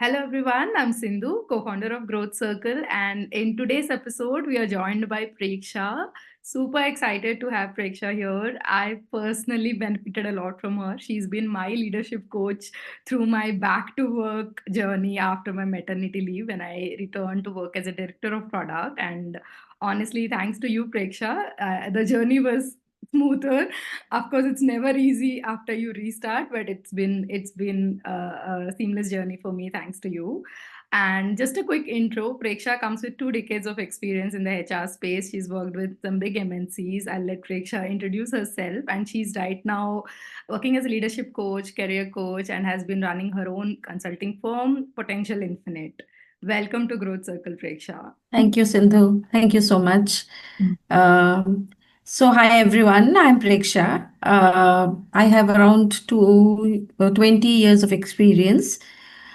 Hello everyone, I'm Sindhu, co-founder of Growth Circle, and in today's episode we are joined by Prekshya. Super excited to have Prekshya here. I personally benefited a lot from her. She's been my leadership coach through my back to work journey after my maternity leave when I returned to work as a director of product. And honestly, thanks to you, Prekshya, the journey was smoother. Of course, it's never easy after you restart, but it's been a seamless journey for me thanks to you. And just a quick intro, Preksha comes with 2 decades of experience in the HR space. She's worked with some big MNCs. I'll let Preksha introduce herself, and she's right now working as a leadership coach, career coach, and has been running her own consulting firm, Potential Infinite. Welcome to Growth Circle, Preksha. Thank you, Sindhu. Thank you so much. Um, Hi everyone. I'm Prekshya. I have around 20 years of experience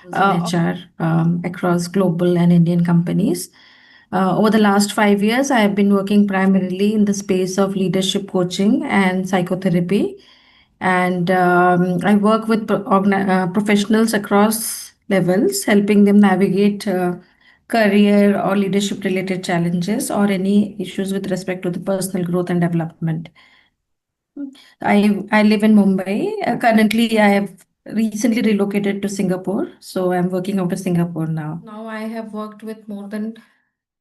in HR across global and Indian companies. Over the last 5 years, I have been working primarily in the space of leadership coaching and psychotherapy. And I work with professionals across levels, helping them navigate career or leadership related challenges or any issues with respect to the personal growth and development. I live in Mumbai. Currently, I have recently relocated to Singapore, so I'm working out of Singapore now. Now I have worked with more than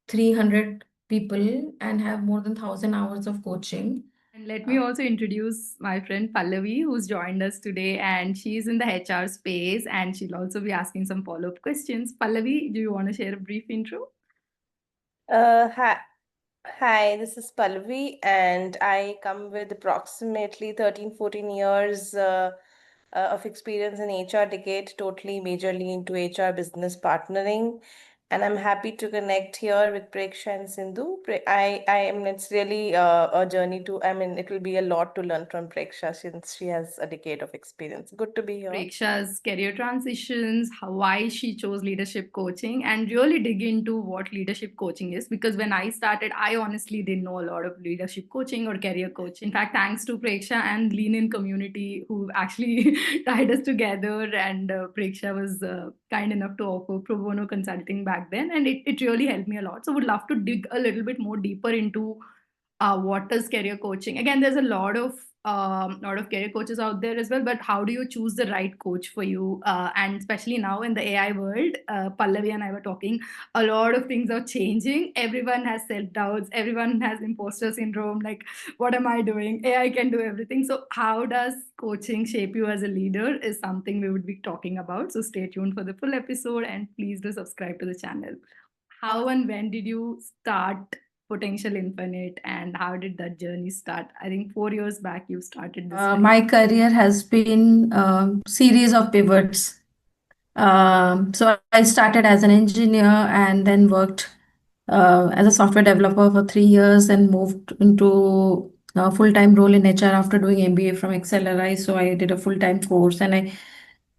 300 people and have more than 1,000 hours of coaching. And let me also introduce my friend Pallavi, who's joined us today, and she's in the HR space, and she'll also be asking some follow-up questions. Pallavi, do you want to share a brief intro? Hi, this is Pallavi, and I come with approximately 13, 14 years of experience in HR decade, totally majorly into HR business partnering. And I'm happy to connect here with Preksha and Sindhu. It's really a journey it will be a lot to learn from Preksha since she has a decade of experience. Good to be here. Preksha's career transitions, why she chose leadership coaching, and really dig into what leadership coaching is. Because when I started, I honestly didn't know a lot of leadership coaching or career coaching. In fact, thanks to Preksha and Lean In community who actually tied us together, and Preksha was kind enough to offer pro bono consulting back then, and it really helped me a lot. So, would love to dig a little bit more deeper into what is career coaching. Again, there's a lot of career coaches out there as well, but how do you choose the right coach for you? And especially now in the AI world, Pallavi and I were talking, a lot of things are changing. Everyone has self-doubts, everyone has imposter syndrome, like what am I doing? AI can do everything. So how does coaching shape you as a leader is something we would be talking about. So stay tuned for the full episode, and please do subscribe to the channel. How and when did you start Potential Infinite, and how did that journey start? I think 4 years back you started this. My career has been a series of pivots. So I started as an engineer and then worked as a software developer for 3 years and moved into a full-time role in HR after doing MBA from XLRI. So I did a full-time course and I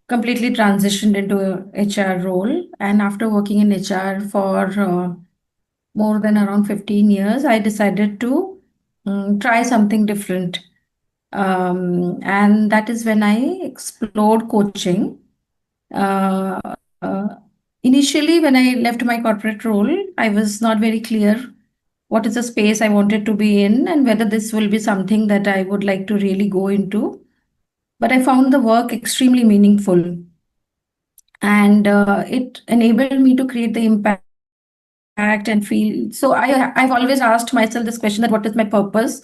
completely transitioned into a HR role. And after working in HR for more than around 15 years, I decided to try something different. And that is when I explored coaching. Uh, uh, Initially, when I left my corporate role, I was not very clear what is the space I wanted to be in and whether this will be something that I would like to really go into. But I found the work extremely meaningful, and it enabled me to create the impact and feel. So I've always asked myself this question: that what is my purpose,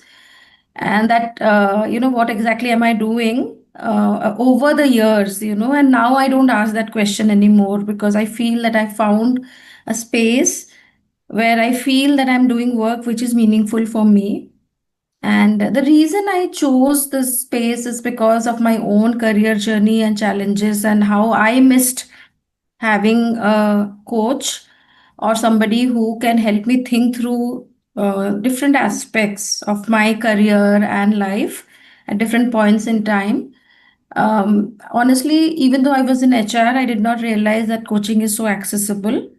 and that what exactly am I doing over the years, and now I don't ask that question anymore because I feel that I found a space where I feel that I'm doing work which is meaningful for me. And the reason I chose this space is because of my own career journey and challenges, and how I missed having a coach or somebody who can help me think through different aspects of my career and life at different points in time. Honestly, even though I was in HR, I did not realize that coaching is so accessible.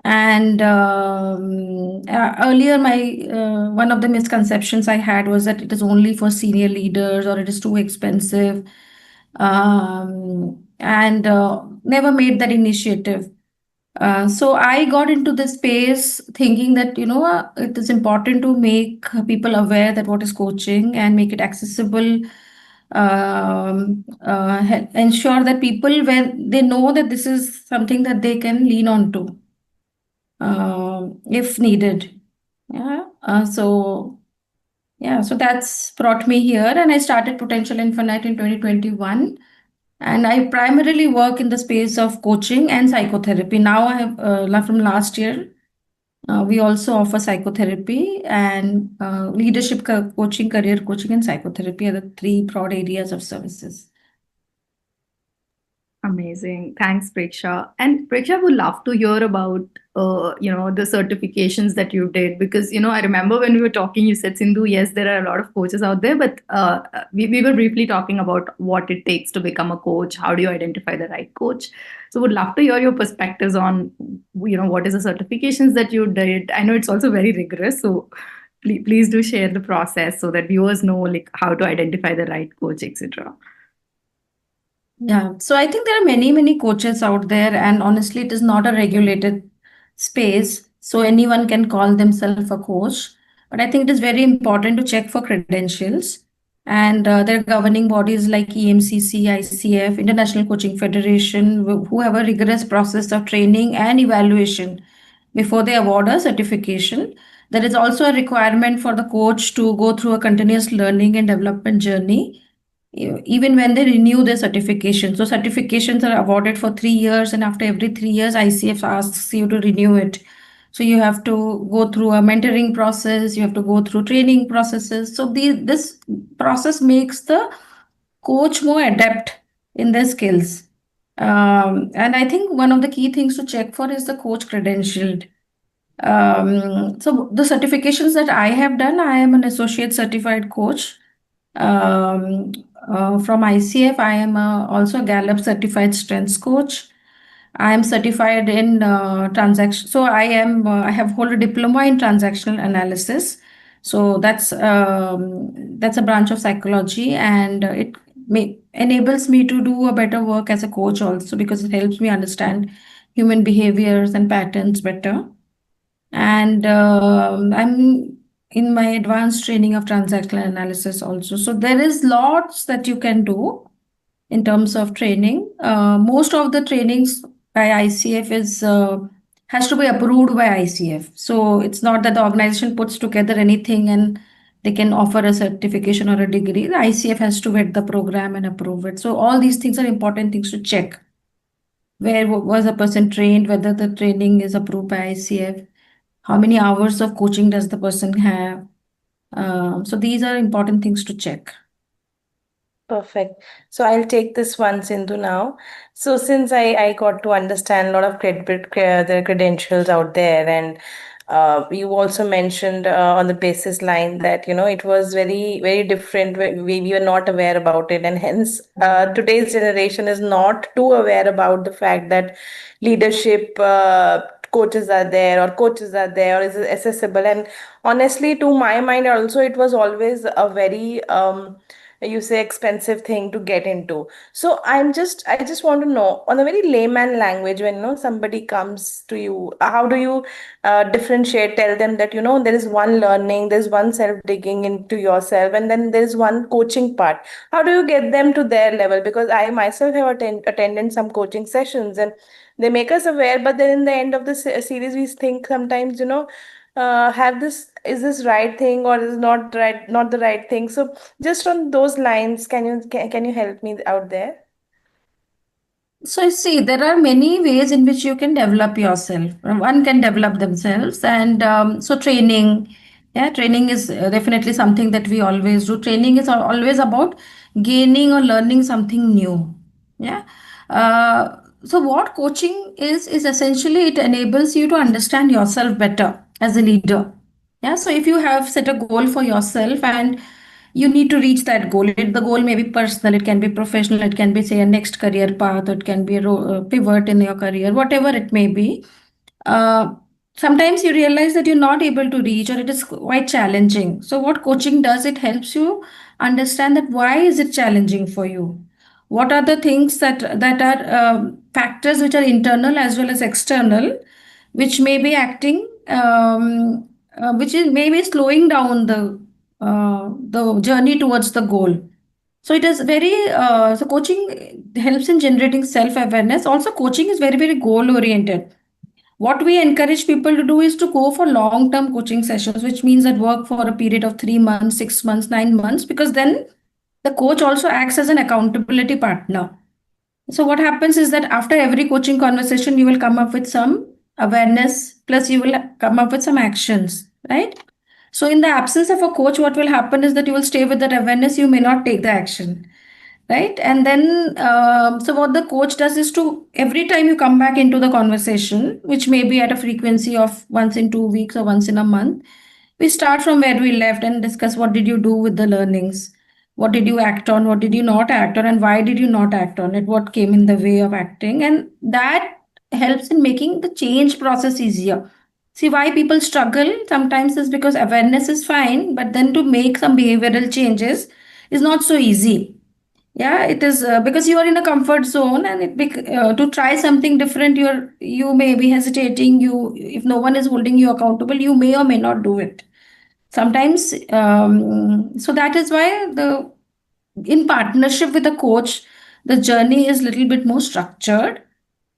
And earlier, my one of the misconceptions I had was that it is only for senior leaders or it is too expensive. and never made that initiative. So I got into this space thinking that, it is important to make people aware that what is coaching and make it accessible, ensure that people, when they know that this is something that they can lean on to if needed. Yeah. So that's brought me here, and I started Potential Infinite in 2021. And I primarily work in the space of coaching and psychotherapy. Now I have, from last year, we also offer psychotherapy and leadership coaching, career coaching, and psychotherapy are the three broad areas of services. Amazing. Thanks, Preksha. And Preksha, would love to hear about, the certifications that you did because, I remember when we were talking, you said, Sindhu, yes, there are a lot of coaches out there, but we were briefly talking about what it takes to become a coach. How do you identify the right coach? So would love to hear your perspectives on, what is the certifications that you did. I know it's also very rigorous, so please do share the process so that viewers know like how to identify the right coach, etc. Yeah, so I think there are many, many coaches out there, and honestly, it is not a regulated space, so anyone can call themselves a coach. But I think it is very important to check for credentials, and there are governing bodies like EMCC, ICF, International Coaching Federation, who have a rigorous process of training and evaluation before they award a certification. There is also a requirement for the coach to go through a continuous learning and development journey even when they renew their certification. So certifications are awarded for 3 years, and after every 3 years, ICF asks you to renew it. So you have to go through a mentoring process, you have to go through training processes. So this process makes the coach more adept in their skills. And I think one of the key things to check for is the coach credentialed. So the certifications that I have done, I am an associate certified coach. Um, from ICF, I am also a Gallup certified strengths coach. I am certified in transaction. So I have hold a diploma in transactional analysis. So that's a branch of psychology, and enables me to do a better work as a coach also because it helps me understand human behaviors and patterns better. And I'm in my advanced training of transactional analysis also. So there is lots that you can do in terms of training. Most of the trainings by ICF is has to be approved by ICF. So it's not that the organization puts together anything and they can offer a certification or a degree. The ICF has to vet the program and approve it. So all these things are important things to check. Where was a person trained, whether the training is approved by ICF, how many hours of coaching does the person have. So these are important things to check. Perfect. So I'll take this one, Sindhu, now. So since I got to understand a lot of the credentials out there, and you also mentioned on the basis line that it was very very different. We were not aware about it, and hence today's generation is not too aware about the fact that leadership coaches are there or coaches are there or is it accessible. And honestly, to my mind, also it was always a very you say expensive thing to get into. So I just want to know on a very layman language, when somebody comes to you, how do you differentiate, tell them that there is one learning, there's one self digging into yourself, and then there's one coaching part. How do you get them to their level? Because I myself have attended some coaching sessions, and they make us aware, but then in the end of the series we think sometimes, have this, is this right thing or is not the right thing. So just on those lines, can you help me out there? So you see, there are many ways in which you can develop yourself. One can develop themselves, and so training. Yeah, training is definitely something that we always do. Training is always about gaining or learning something new. Yeah. So what coaching is essentially it enables you to understand yourself better as a leader. Yeah. So if you have set a goal for yourself and you need to reach that goal. The goal may be personal, it can be professional, it can be, say, a next career path, or it can be a pivot in your career, whatever it may be. Uh, Sometimes you realize that you're not able to reach, or it is quite challenging. So, what coaching does, it helps you understand that why is it challenging for you? what are the things that are factors which are internal as well as external, which may be acting, which is maybe slowing down the journey towards the goal. So it is very so coaching helps in generating self awareness. Also, coaching is very goal oriented. What we encourage people to do is to go for long term coaching sessions, which means that work for a period of 3 months, 6 months, 9 months, because then the coach also acts as an accountability partner. So what happens is that after every coaching conversation, you will come up with some awareness, plus you will come up with some actions, right? So in the absence of a coach, what will happen is that you will stay with that awareness, you may not take the action, right? And then so what the coach does is to every time you come back into the conversation, which may be at a frequency of once in 2 weeks or once in a month, we start from where we left and discuss what did you do with the learnings, what did you act on, what did you not act on, and why did you not act on it, what came in the way of acting. And that helps in making the change process easier. See, why people struggle sometimes is because awareness is fine, but then to make some behavioral changes is not so easy. Yeah, it is because you are in a comfort zone, and to try something different, you may be hesitating. You, if no one is holding you accountable, you may or may not do it. Sometimes, so that is why the in partnership with a coach, the journey is little bit more structured.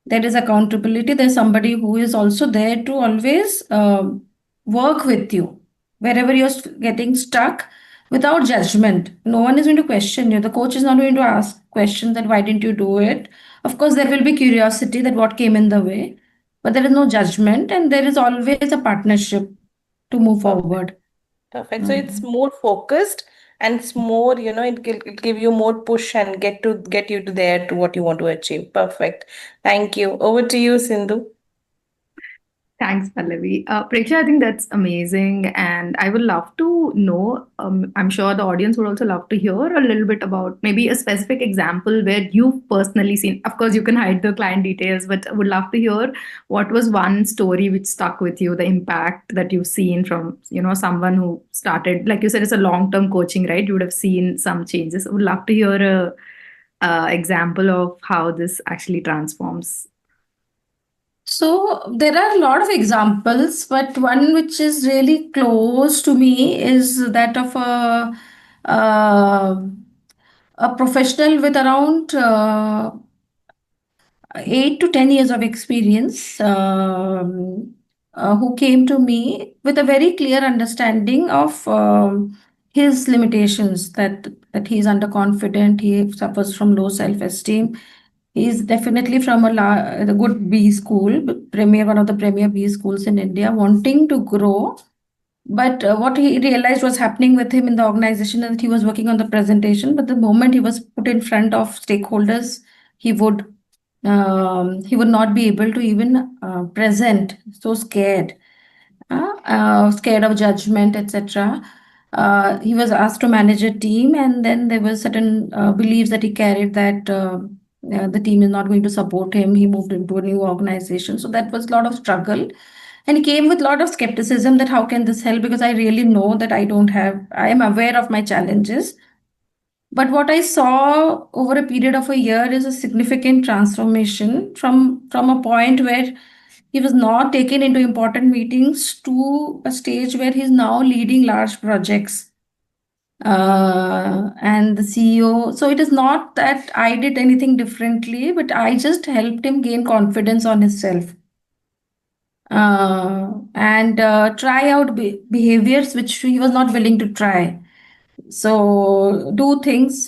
There is accountability. There's somebody who is also there to always work with you wherever you're getting stuck without judgment. No one is going to question you. The coach is not going to ask questions that why didn't you do it. Of course, there will be curiosity that what came in the way, but there is no judgment, and there is always a partnership to move Perfect. forward. Perfect. So it's more focused and it's more, it'll give you more push and get you to there to what you want to achieve. Perfect. Thank you. Over to you, Sindhu. Thanks, Pallavi. Prekshya, I think that's amazing. And I would love to know, I'm sure the audience would also love to hear a little bit about maybe a specific example where you've personally seen. Of course, you can hide the client details, but I would love to hear what was one story which stuck with you, the impact that you've seen from, someone who started, like you said, it's a long-term coaching, right? You would have seen some changes. I would love to hear a example of how this actually transforms. So there are a lot of examples, but one which is really close to me is that of uh, a professional with around 8 to 10 years of experience, who came to me with a very clear understanding of his limitations, that he's underconfident, he suffers from low self-esteem. He's definitely from a good B school, one of the premier B schools in India, wanting to grow. But what he realized was happening with him in the organization is that he was working on the presentation, but the moment he was put in front of stakeholders, he would he would not be able to even present. So scared, scared of judgment, etc. He was asked to manage a team, and then there were certain beliefs that he carried that the team is not going to support him. He moved into a new organization, so that was a lot of struggle. And he came with a lot of skepticism that how can this help? Because I really know that I am aware of my challenges. But what I saw over a period of a year is a significant transformation from a point where he was not taken into important meetings to a stage where he's now leading large projects. And the CEO. So it is not that I did anything differently, but I just helped him gain confidence on himself. And try out behaviors which he was not willing to try. So do things,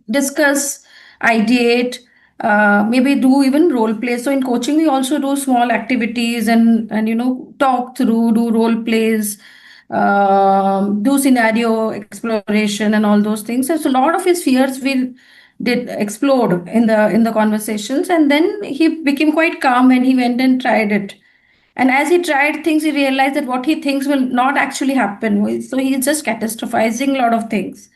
discuss, ideate, maybe do even role play. So in coaching, we also do small activities and talk through, do role plays, do scenario exploration and all those things. So a lot of his fears will did explode in the conversations, and then he became quite calm when he went and tried it. And as he tried things, he realized that what he thinks will not actually happen. So he's just catastrophizing a lot of things.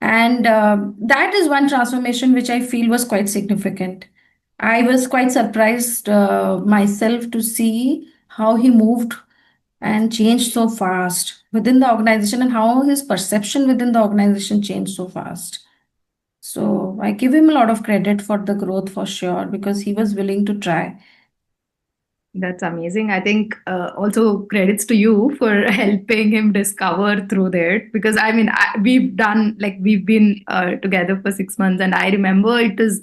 And that is one transformation which I feel was quite significant. I was quite surprised myself to see how he moved and changed so fast within the organization, and how his perception within the organization changed so fast. So I give him a lot of credit for the growth for sure because he was willing to try. That's amazing. I think also credits to you for helping him discover through that, because I mean we've been together for 6 months, and I remember it was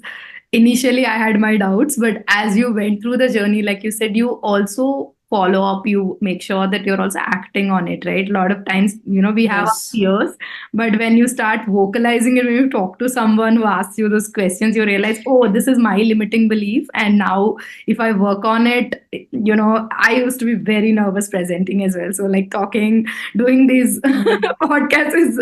initially I had my doubts, but as you went through the journey, like you said, you also follow up, you make sure that you're also acting on it, right? A lot of times, we have our Yes. fears, but when you start vocalizing it, when you talk to someone who asks you those questions, you realize, oh, this is my limiting belief, and now if I work on it, I used to be very nervous presenting as well. So, like, doing these Mm. podcasts is,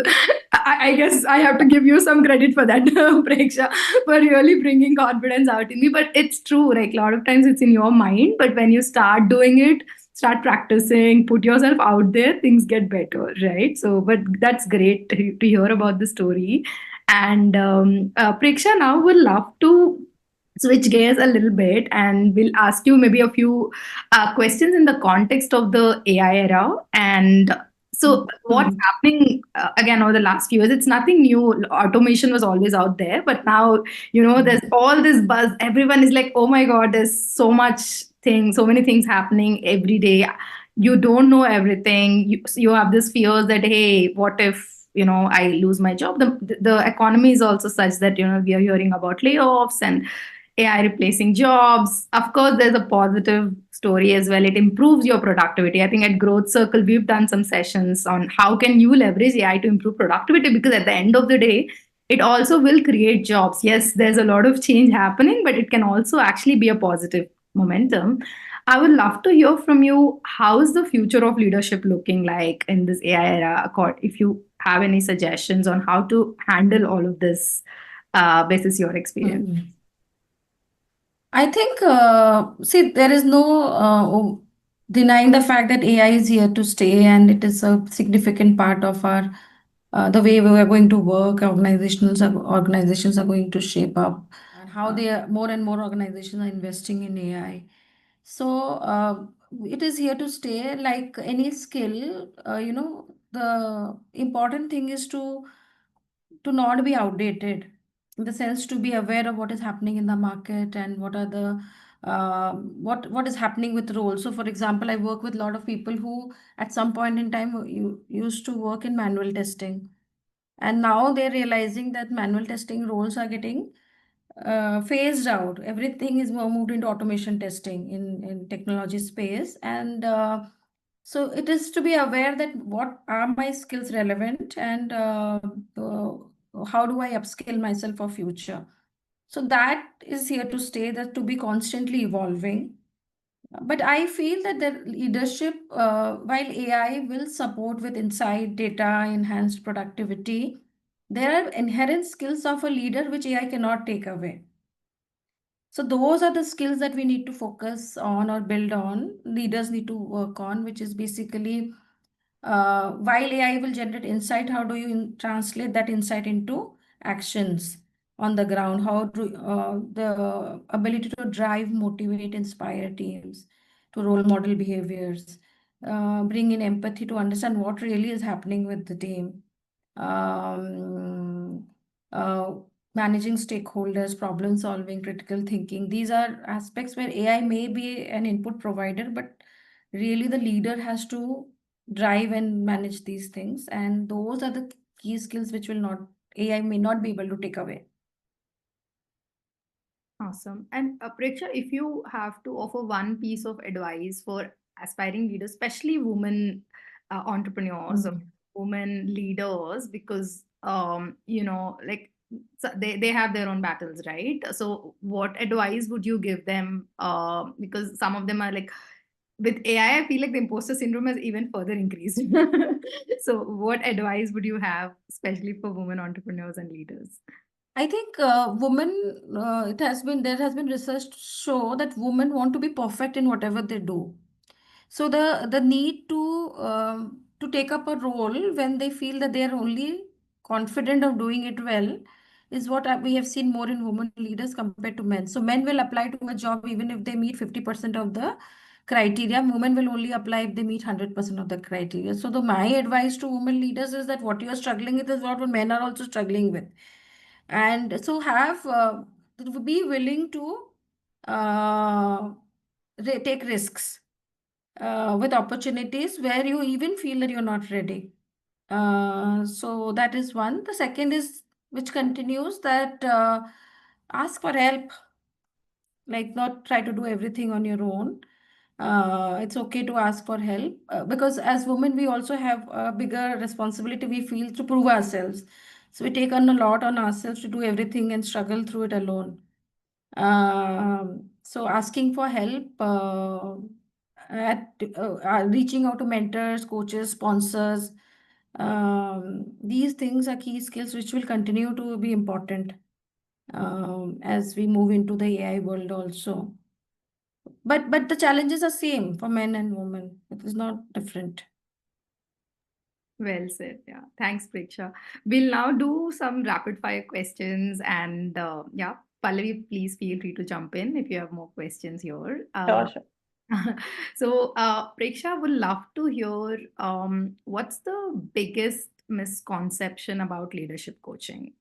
I guess I have to give you some credit for that, Preksha, for really bringing confidence out in me. But it's true, like, a lot of times it's in your mind, but when you start doing it, start practicing, put yourself out there, things get better, right? So, but that's great to hear about the story. And Preksha, now would love to switch gears a little bit, and we'll ask you maybe a few questions in the context of the AI era. And so, what's Mm. happening again over the last few years? It's nothing new. Automation was always out there, but now, there's all this buzz. Everyone is like, oh my God, there's so many things happening every day. You don't know everything. You have this fears that, hey, what if, I lose my job? The economy is also such that, we are hearing about layoffs and AI replacing jobs. Of course, there's a positive story as well. It improves your productivity. I think at Growth Circle, we've done some sessions on how can you leverage AI to improve productivity, because at the end of the day, it also will create jobs. Yes, there's a lot of change happening, but it can also actually be a positive momentum. I would love to hear from you. How is the future of leadership looking like in this AI era? If you have any suggestions on how to handle all of this, basis your experience. Mm. I think, see, there is no denying the fact that AI is here to stay and it is a significant part of our the way we are going to work. Organizations are going to shape up, and how they are, more and more organizations are investing in AI. So it is here to stay. Like any skill, the important thing is to not be outdated, in the sense to be aware of what is happening in the market and what are the what is happening with roles. So for example, I work with a lot of people who at some point in time used to work in manual testing, and now they're realizing that manual testing roles are getting phased out. Everything is more moved into automation testing in technology space. And so it is to be aware that what are my skills relevant, and how do I upskill myself for future. So that is here to stay, that to be constantly evolving. But I feel that the leadership, while AI will support with insight, data, enhanced productivity, there are inherent skills of a leader which AI cannot take away. So those are the skills that we need to focus on or build on, leaders need to work on, which is basically, while AI will generate insight, how do you translate that insight into actions on the ground? How do the ability to drive, motivate, inspire teams to role model behaviors, bring in empathy to understand what really is happening with the team, um, uh, managing stakeholders, problem solving, critical thinking. These are aspects where AI may be an input provider, but really the leader has to drive and manage these things. And those are the key skills which will not, AI may not be able to take away. Awesome. And Preksha, if you have to offer one piece of advice for aspiring leaders, especially women entrepreneurs or Mm. women leaders, because like, so they have their own battles, right? So what advice would you give them? Because some of them are like, with AI, I feel like the imposter syndrome has even further increased. So what advice would you have, especially for women entrepreneurs and leaders? I think there has been research to show that women want to be perfect in whatever they do. So the need to take up a role when they feel that they are only confident of doing it well is what we have seen more in women leaders compared to men. So men will apply to a job even if they meet 50% of the criteria. Women will only apply if they meet 100% of the criteria. So my advice to women leaders is that what you are struggling with is what men are also struggling with. And so be willing to uh, take risks with opportunities where you even feel that you're not ready. So that is one. The second is, which continues, that ask for help, like not try to do everything on your own. It's okay to ask for help, because as women we also have a bigger responsibility, we feel, to prove ourselves. So we take on a lot on ourselves to do everything and struggle through it alone. So asking for help, reaching out to mentors, coaches, sponsors, these things are key skills which will continue to be important as we move into the AI world also. But the challenges are same for men and women. It is not different. Well said. Yeah. Thanks, Preksha. We'll now do some rapid fire questions. And yeah, Pallavi, please feel free to jump in if you have more questions here. Sure. So, Preksha, would love to hear what's the biggest misconception about leadership coaching?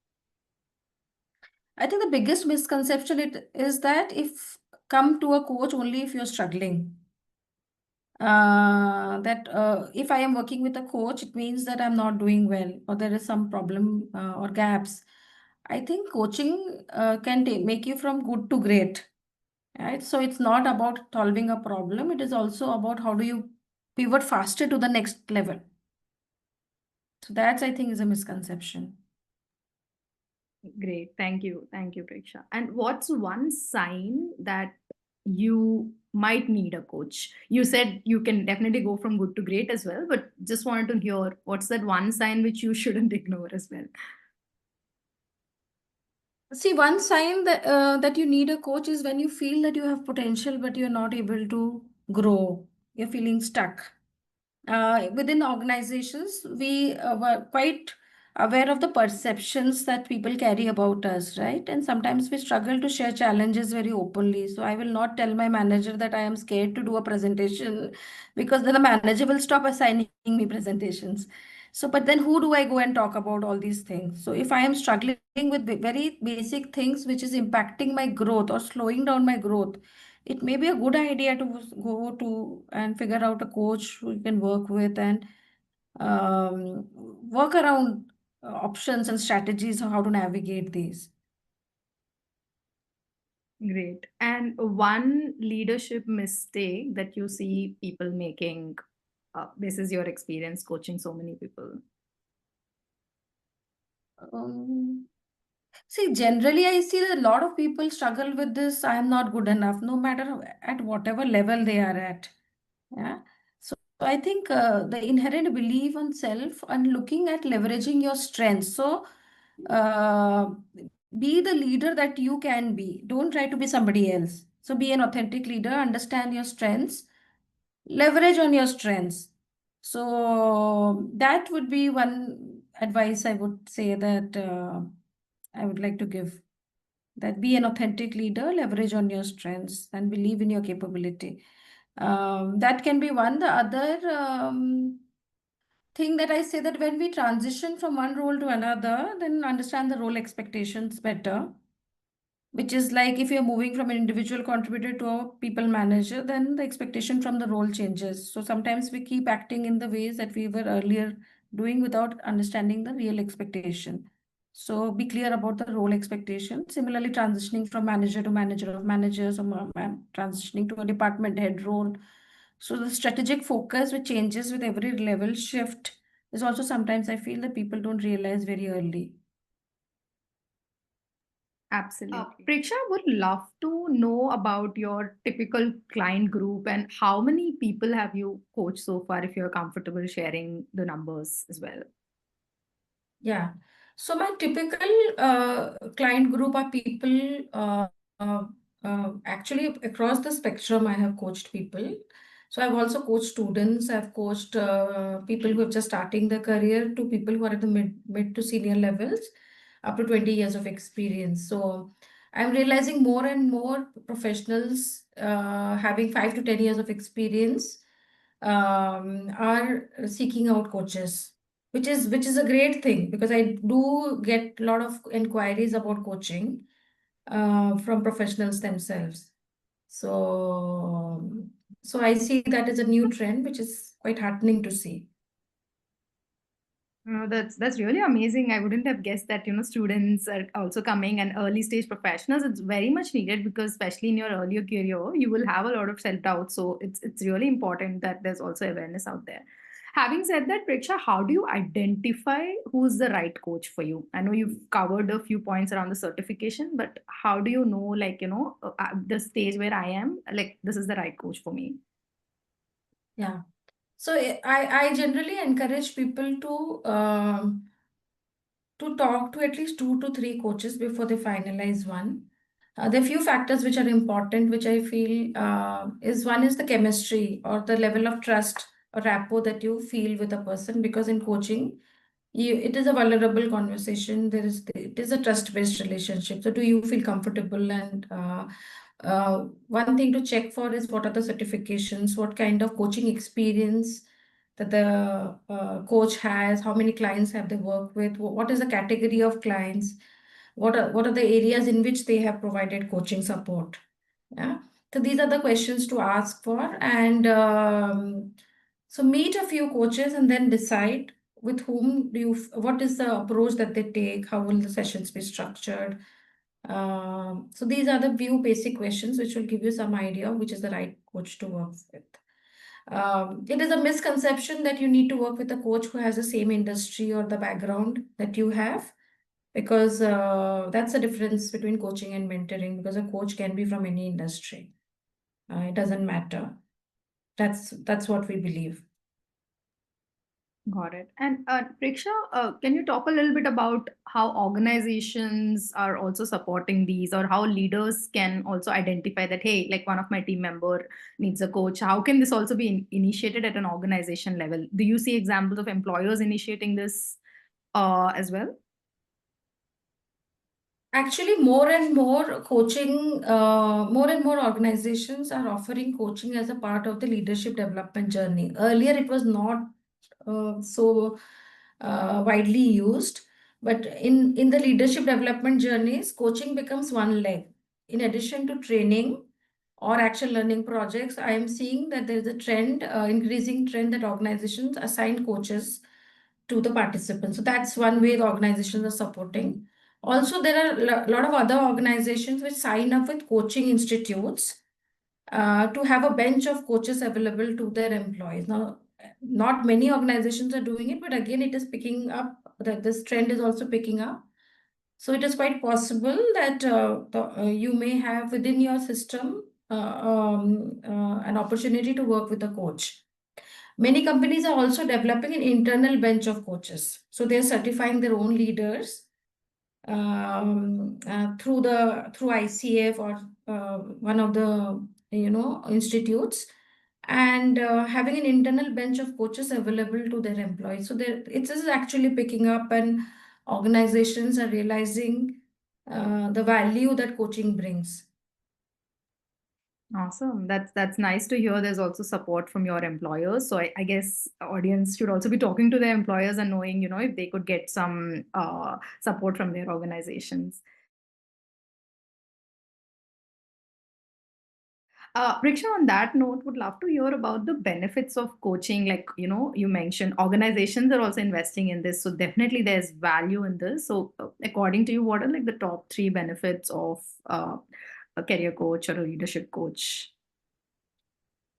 I think the biggest misconception it is that if come to a coach only if you're struggling. That if I am working with a coach, it means that I'm not doing well or there is some problem or gaps. I think coaching can make you from good to great, right? So it's not about solving a problem. It is also about how do you pivot faster to the next level. So that's, I think, is a misconception. Great. Thank you. Thank you, Preksha. And what's one sign that you might need a coach? You said you can definitely go from good to great as well, but just wanted to hear what's that one sign which you shouldn't ignore as well? See, one sign that you need a coach is when you feel that you have potential, but you're not able to grow. You're feeling stuck. Within organizations, we were quite aware of the perceptions that people carry about us, right? And sometimes we struggle to share challenges very openly. So I will not tell my manager that I am scared to do a presentation, because then the manager will stop assigning me presentations. So, but then who do I go and talk about all these things? So if I am struggling with very basic things which is impacting my growth or slowing down my growth, it may be a good idea to go to and figure out a coach who you can work with and um, work around options and strategies of how to navigate these. Great. And one leadership mistake that you see people making, this is your experience coaching so many people. Um, See, generally, I see that a lot of people struggle with this. I am not good enough, no matter at whatever level they are at. Yeah. So I think the inherent belief on self and looking at leveraging your strengths. So uh, be the leader that you can be. Don't try to be somebody else. So be an authentic leader, understand your strengths, leverage on your strengths. So that would be one advice I would say that I would like to give. That be an authentic leader, leverage on your strengths, and believe in your capability. That can be one. The other thing that I say, that when we transition from one role to another, then understand the role expectations better, which is like if you're moving from an individual contributor to a people manager, then the expectation from the role changes. So sometimes we keep acting in the ways that we were earlier doing without understanding the real expectation. So be clear about the role expectation. Similarly, transitioning from manager to manager of managers, or transitioning to a department head role. So the strategic focus, which changes with every level shift, is also sometimes I feel that people don't realize very early. Absolutely. Preksha, would love to know about your typical client group and how many people have you coached so far, if you're comfortable sharing the numbers as well. Yeah. So my typical client group are people uh, actually across the spectrum. I have coached people. So I've also coached students. I've coached people who are just starting their career to people who are at the mid to senior levels, up to 20 years of experience. So I'm realizing more and more professionals having 5 to 10 years of experience are seeking out coaches. which is a great thing because I do get a lot of inquiries about coaching from professionals themselves. So, so I see that as a new trend, which is quite heartening to see. That's really amazing. I wouldn't have guessed that, students are also coming and early stage professionals. It's very much needed because especially in your earlier career, you will have a lot of self-doubt. So it's really important that there's also awareness out there. Having said that, Preksha, how do you identify who's the right coach for you? I know you've covered a few points around the certification, but how do you know, like, at the stage where I am, like, this is the right coach for me? Yeah. So I generally encourage people to talk to at least 2 to 3 coaches before they finalize one. There are few factors which are important, which I feel is one is the chemistry or the level of trust or rapport that you feel with a person. Because in coaching, it is a vulnerable conversation. It is a trust-based relationship. So do you feel comfortable? And one thing to check for is what are the certifications, what kind of coaching experience that the coach has, how many clients have they worked with, what is the category of clients, what are the areas in which they have provided coaching support. Yeah. So these are the questions to ask for, and so meet a few coaches and then decide with whom what is the approach that they take, how will the sessions be structured. So these are the few basic questions which will give you some idea of which is the right coach to work with. It is a misconception that you need to work with a coach who has the same industry or the background that you have, because that's the difference between coaching and mentoring, because a coach can be from any industry. It doesn't matter. That's what we believe. Got it. And Preksha, can you talk a little bit about how organizations are also supporting these, or how leaders can also identify that, hey, like one of my team member needs a coach? How can this also be initiated at an organization level? Do you see examples of employers initiating this as well? Actually, more and more more and more organizations are offering coaching as a part of the leadership development journey. Earlier, it was not so widely used, but in the leadership development journeys, coaching becomes one leg. In addition to training or action learning projects, I am seeing that there is a trend, increasing trend, that organizations assign coaches to the participants. So that's one way the organizations are supporting. Also, there are a lot of other organizations which sign up with coaching institutes to have a bench of coaches available to their employees. Now, not many organizations are doing it, but again, it is picking up, that this trend is also picking up. So it is quite possible that you may have within your system an opportunity to work with a coach. Many companies are also developing an internal bench of coaches. So they're certifying their own leaders through ICF or one of the institutes, and having an internal bench of coaches available to their employees. So it is actually picking up, and organizations are realizing the value that coaching brings. Awesome. That's nice to hear. There's also support from your employers. So I guess audience should also be talking to their employers and knowing, if they could get some support from their organizations. Riksha, on that note, would love to hear about the benefits of coaching. Like, you mentioned organizations are also investing in this. So definitely there's value in this. So according to you, what are like the top 3 benefits of a career coach or a leadership coach?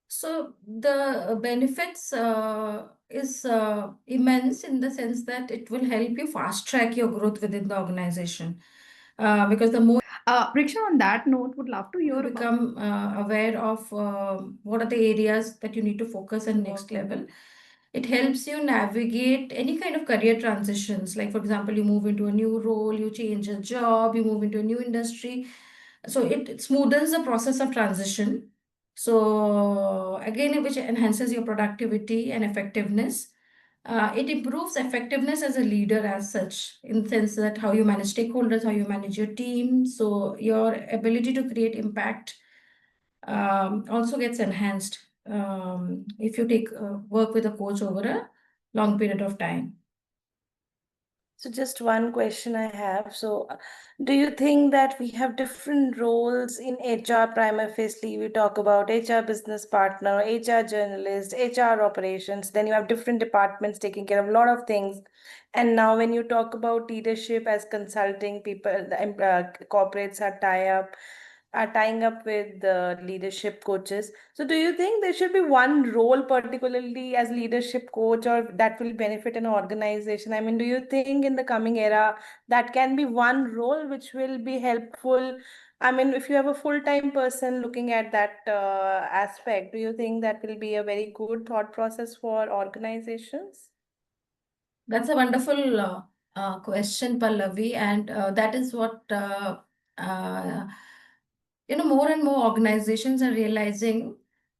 So the benefits is immense, in the sense that it will help you fast track your growth within the organization. Because the more Riksha, on that note, would love to hear you about. become aware of what are the areas that you need to focus on next level, it helps you navigate any kind of career transitions. Like, for example, you move into a new role, you change a job, you move into a new industry. So it smoothens the process of transition. So again, which enhances your productivity and effectiveness. It improves effectiveness as a leader as such, in the sense that how you manage stakeholders, how you manage your team. So your ability to create impact also gets enhanced if you take work with a coach over a long period of time. So just one question I have. So do you think that we have different roles in HR prima facie? We talk about HR business partner, HR journalist, HR operations, then you have different departments taking care of a lot of things. And now when you talk about leadership as consulting, people, corporates are tying up with the leadership coaches. So do you think there should be one role particularly as leadership coach or that will benefit an organization? I mean, do you think in the coming era that can be one role which will be helpful? I mean, if you have a full-time person looking at that aspect, do you think that will be a very good thought process for organizations? That's a wonderful question, Pallavi, and that is what uh, more and more organizations are realizing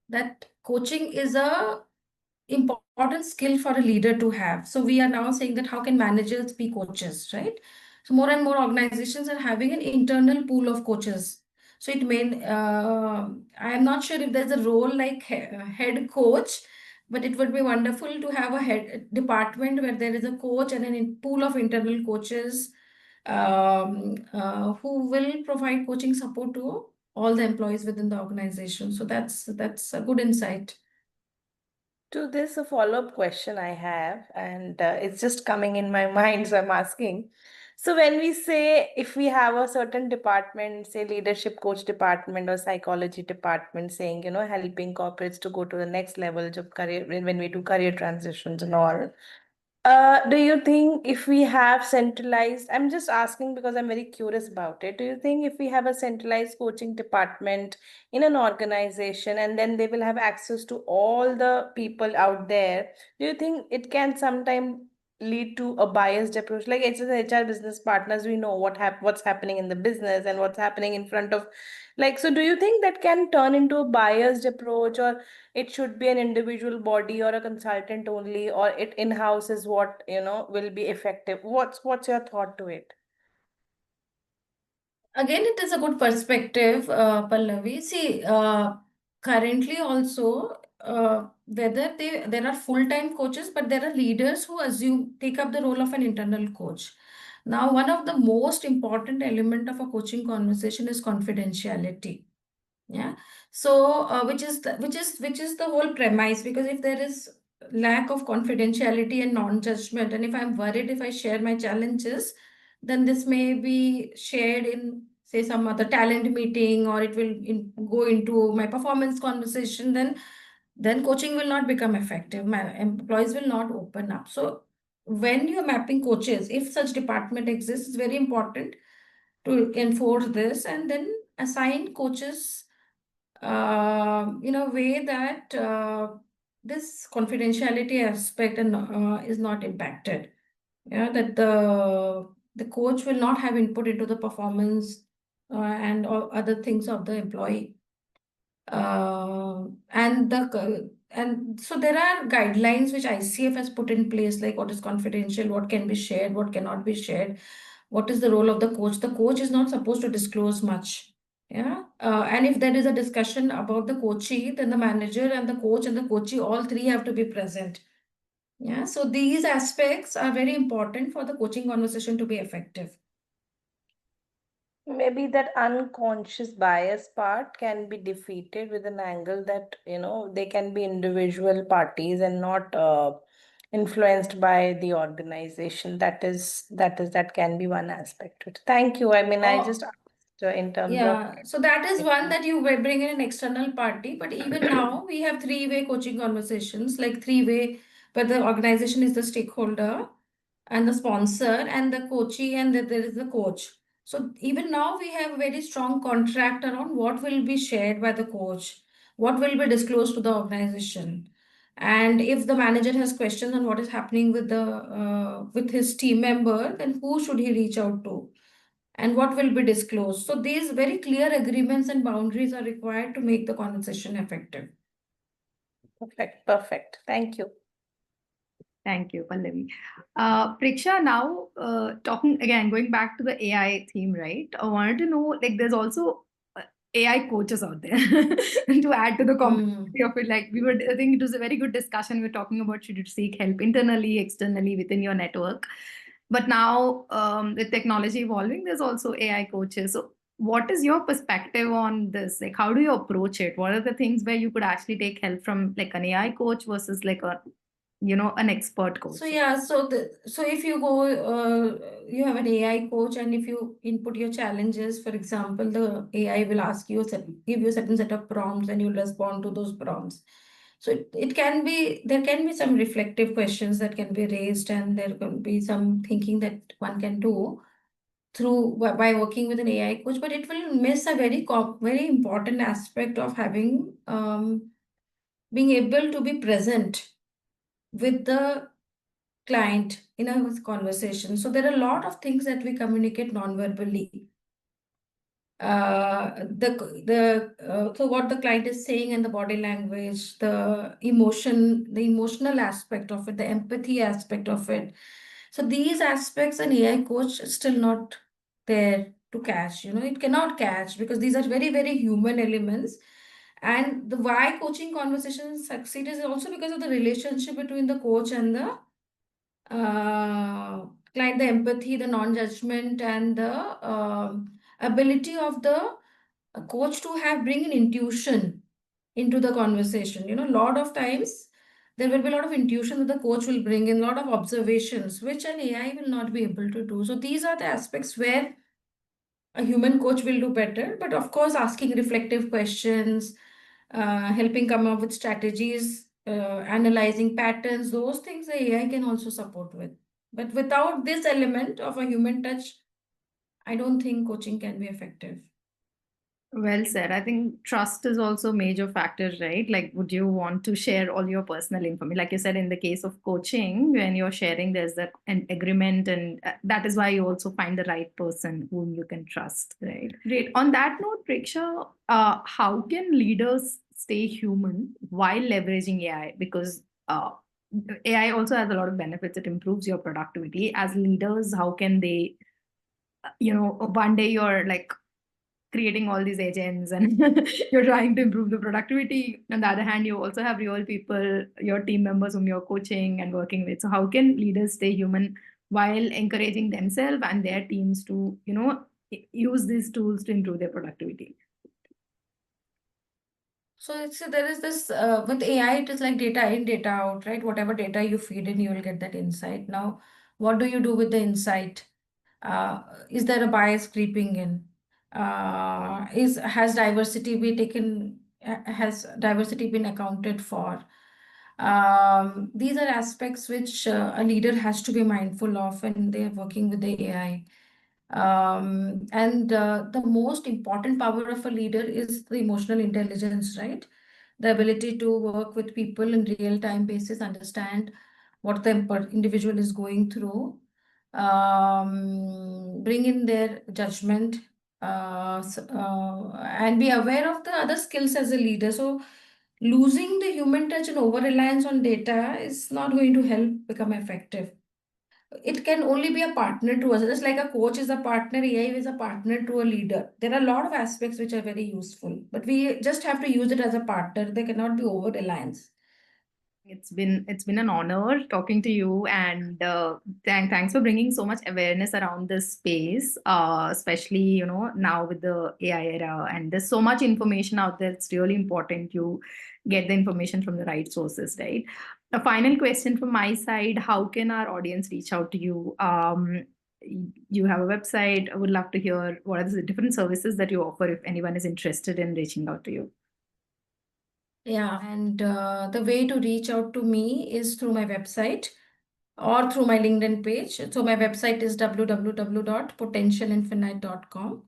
that coaching is a important skill for a leader to have. So we are now saying that how can managers be coaches, right? So more and more organizations are having an internal pool of coaches. So it may, I am not sure if there's a role like head coach, but it would be wonderful to have a head department where there is a coach and pool of internal coaches who will provide coaching support to all the employees within the organization. So that's a good insight. To this, a follow-up question I have, and it's just coming in my mind, so I'm asking. So when we say if we have a certain department, say leadership coach department or psychology department, saying, helping corporates to go to the next levels of career when we do career transitions and all, do you think if we have centralized, I'm just asking because I'm very curious about it. Do you think if we have a centralized coaching department in an organization and then they will have access to all the people out there, do you think it can sometime lead to a biased approach? Like it's HR business partners, we know what's happening in the business and what's happening in front of, like, so do you think that can turn into a biased approach, or it should be an individual body or a consultant only, or it in-house is what will be effective? What's your thought to it? Again, it is a good perspective, Pallavi. See, currently also, whether there are full-time coaches, but there are leaders who take up the role of an internal coach. Now, one of the most important element of a coaching conversation is confidentiality. Yeah. So, which is the whole premise, because if there is lack of confidentiality and non-judgment, and if I'm worried if I share my challenges, then this may be shared in, say, some other talent meeting, or it will go into my performance conversation, then coaching will not become effective. My employees will not open up. So when you're mapping coaches, if such department exists, it's very important to enforce this and then assign coaches in a way that this confidentiality aspect is not impacted. Yeah, that the coach will not have input into the performance and all other things of the employee. And so there are guidelines which ICF has put in place, like what is confidential, what can be shared, what cannot be shared, what is the role of the coach. The coach is not supposed to disclose much. Yeah. And if there is a discussion about the coachee, then the manager and the coach and the coachee, all three have to be present. Yeah. So these aspects are very important for the coaching conversation to be effective. Maybe that unconscious bias part can be defeated with an angle that they can be individual parties and not influenced by the organization. That can be one aspect to it. Thank you. I mean, I just Oh, asked in terms of yeah, so that is one that you will bring in an external party. But even now, we have three-way coaching conversations, like three-way, where the organization is the stakeholder and the sponsor and the coachee, and that there is the coach. So even now, we have a very strong contract around what will be shared by the coach, what will be disclosed to the organization. And if the manager has questions on what is happening with with his team member, then who should he reach out to? And what will be disclosed. So these very clear agreements and boundaries are required to make the conversation effective. perfect. Thank you. Thank you, Pallavi. Preksha, now talking again, going back to the AI theme, right? I wanted to know, like, there's also AI coaches out there to add to the complexity of it. Like, I think it was a very good discussion. We were talking about should you seek help internally, externally, within your network. But now, with technology evolving, there's also AI coaches. So, what is your perspective on this? Like, how do you approach it? What are the things where you could actually take help from like an AI coach versus like a, an expert coach? So yeah, so if you go, you have an AI coach, and if you input your challenges, for example, the AI will ask you, give you a certain set of prompts, and you'll respond to those prompts. So it can be, there can be some reflective questions that can be raised, and there can be some thinking that one can do through by working with an AI coach, but it will miss a very important aspect of having being able to be present with the client in a conversation. So there are a lot of things that we communicate non-verbally. So what the client is saying, and the body language, the emotion, the emotional aspect of it, the empathy aspect of it. So these aspects an AI coach is still not there to catch. It cannot catch, because these are very, very human elements. And the why coaching conversations succeed is also because of the relationship between the coach and the client, the empathy, the non-judgment, and the ability of the coach to bring an intuition into the conversation. A lot of times there will be a lot of intuition that the coach will bring in, a lot of observations, which an AI will not be able to do. So these are the aspects where a human coach will do better. But of course, asking reflective questions, helping come up with strategies, analyzing patterns, those things the AI can also support with. But without this element of a human touch, I don't think coaching can be effective. Well said. I think trust is also a major factor, right? Like, would you want to share all your personal information? Like you said, in the case of coaching, when you're sharing, there's an agreement, and that is why you also find the right person whom you can trust, right? Great. On that note, Preksha, how can leaders stay human while leveraging AI? Because AI also has a lot of benefits. It improves your productivity. As leaders, how can they, one day you're like creating all these agents and you're trying to improve the productivity. On the other hand, you also have real people, your team members whom you're coaching and working with. So how can leaders stay human while encouraging themselves and their teams to, use these tools to improve their productivity? So there is this with AI, it is like data in, data out, right? Whatever data you feed in, you will get that insight. Now, what do you do with the insight? Is there a bias creeping in? Has diversity been accounted for? These are aspects which a leader has to be mindful of when they are working with the AI. And the most important power of a leader is the emotional intelligence, right? The ability to work with people in real time basis, understand what the individual is going through, bring in their judgment, and be aware of the other skills as a leader. So losing the human touch and over reliance on data is not going to help become effective. It can only be a partner to us. Just like a coach is a partner, AI is a partner to a leader. There are a lot of aspects which are very useful, but we just have to use it as a partner. They cannot be over reliance. It's been an honor talking to you, and thanks for bringing so much awareness around this space, especially now with the AI era, and there's so much information out there. It's really important you get the information from the right sources, right? A final question from my side: how can our audience reach out to you? You have a website. I would love to hear what are the different services that you offer if anyone is interested in reaching out to you. Yeah, and the way to reach out to me is through my website or through my LinkedIn page. So my website is www.potentialinfinite.com,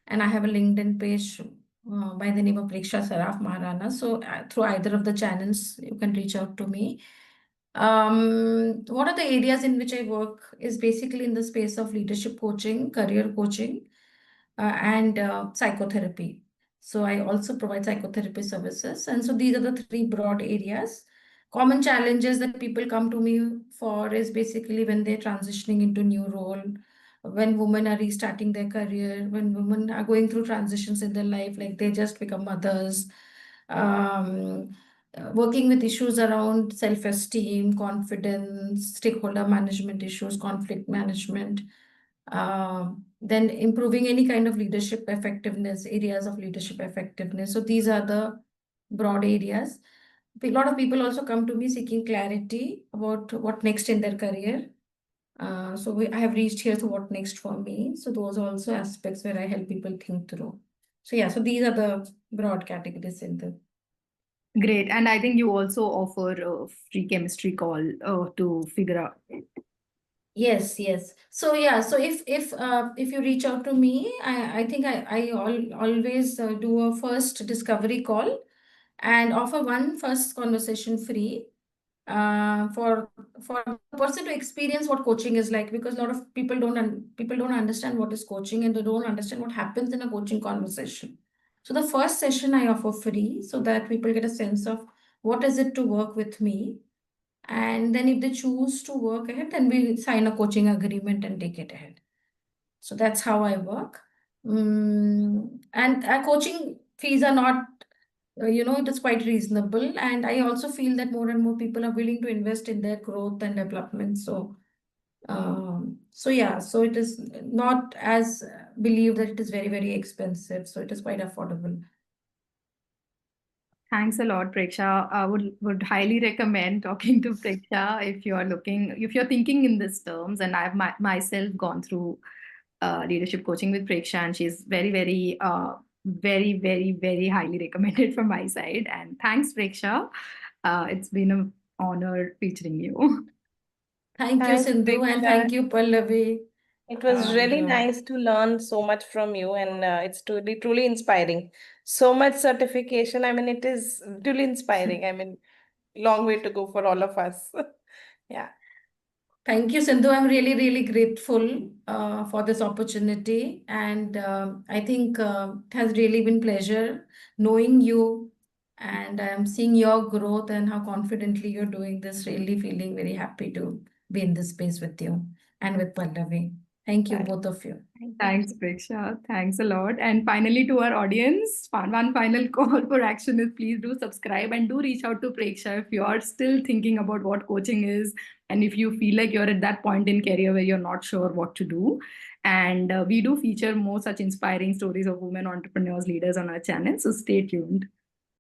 and I have a LinkedIn page by the name of Prekshya Saraf Maharana. So through either of the channels, you can reach out to me. One of the areas in which I work is basically in the space of leadership coaching, career coaching, and psychotherapy. So I also provide psychotherapy services. And so these are the three broad areas. Common challenges that people come to me for is basically when they're transitioning into new role, when women are restarting their career, when women are going through transitions in their life, like they just become mothers, um, working with issues around self-esteem, confidence, stakeholder management issues, conflict management, then improving any kind of leadership effectiveness, areas of leadership effectiveness. So these are the broad areas. A lot of people also come to me seeking clarity about what next in their career. I have reached here to what next for me. So those are also aspects where I help people think through. So yeah, so these are the broad categories in the. Great. And I think you also offer a free chemistry call to figure out. Yes, yes. So yeah, so if you reach out to me, I think I always do a first discovery call and offer one first conversation free for the person to experience what coaching is like, because a lot of people don't understand what is coaching, and they don't understand what happens in a coaching conversation. So the first session I offer free so that people get a sense of what is it to work with me. And then if they choose to work ahead, then we sign a coaching agreement and take it ahead. So that's how I work. And coaching fees are not, it is quite reasonable. And I also feel that more and more people are willing to invest in their growth and development. So yeah, so it is not as believed that it is very, very expensive. So it is quite affordable. Thanks a lot, Preksha. I would highly recommend talking to Preksha if you're thinking in these terms. And I've myself gone through leadership coaching with Preksha, and she's very, very, very, very, very highly recommended from my side. And thanks, Preksha. It's been an honor featuring you. Thank you, Thanks, Sindhu, and Prekshya. thank you, Pallavi. It was really And nice to learn so much from you, and it's truly, truly inspiring. So much certification. I mean, it is truly inspiring. I mean, long way to go for all of us. Yeah. thank you, Sindhu. I'm really, really grateful for this opportunity. And I think it has really been pleasure knowing you. And I'm seeing your growth and how confidently you're doing this. Really feeling very happy to be in this space with you and with Pallavi. Thank you, Thank both of you. Thanks, Preksha. Thanks a lot. And finally, to our audience, one final call for action is please do subscribe and do reach out to Preksha if you are still thinking about what coaching is, and if you feel like you're at that point in career where you're not sure what to do. And we do feature more such inspiring stories of women entrepreneurs, leaders on our channel. So stay tuned.